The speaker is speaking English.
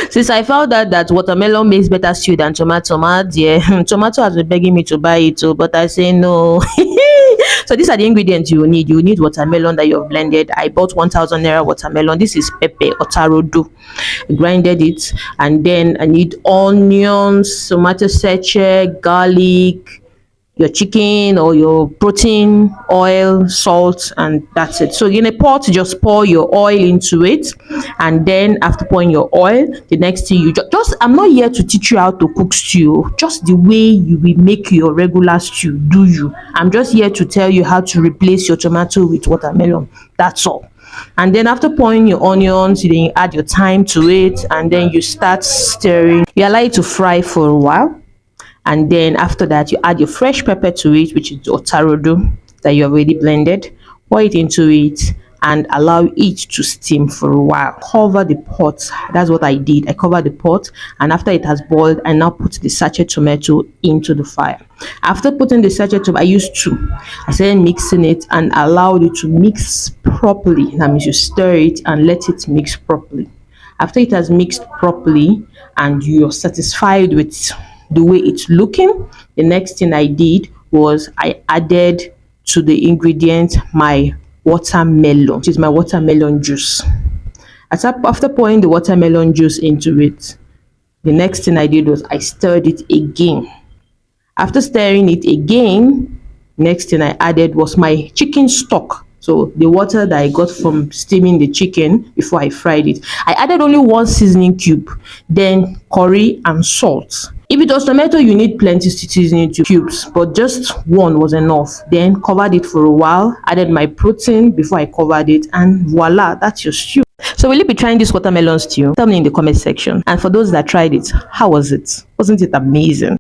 Since I found out that watermelon makes better stew than tomato, my dear, tomato has been begging me to buy it too, but I say no. So these are the ingredients you will need. You will need watermelon that you have blended. I bought 1,000 naira watermelon. This is pepper or tarodo. I grinded it, and then I need onions, tomato sachet, garlic, your chicken or your protein, oil, salt, and that's it. So in a pot, just pour your oil into it, and then after pouring your oil, the next thing you just I'm not here to teach you how to cook stew, just the way you will make your regular stew. Do you? I'm just here to tell you how to replace your tomato with watermelon. That's all. And then after pouring your onions, then you add your thyme to it, and then you start stirring. You allow it to fry for a while, and then after that you add your fresh pepper to it, which is your tarodo that you already blended. Pour it into it and allow it to steam for a while. Cover the pot. That's what I did. I covered the pot, and after it has boiled, I now put the sachet tomato into the fire. After putting the sachet tomato, I used two. I started mixing it and allowed it to mix properly. That means you stir it and let it mix properly. After it has mixed properly and you're satisfied with the way it's looking, the next thing I did was I added to the ingredient my watermelon, which is my watermelon juice. After pouring the watermelon juice into it, the next thing I did was I stirred it again. After stirring it again, next thing I added was my chicken stock. So the water that I got from steaming the chicken before I fried it. I added only one seasoning cube, then curry and salt. If it was tomato, you need plenty seasoning cubes, but just one was enough. Then covered it for a while, added my protein before I covered it, and voila, that's your stew. So will you be trying this watermelon stew? Tell me in the comment section. And for those that tried it, how was it? Wasn't it amazing?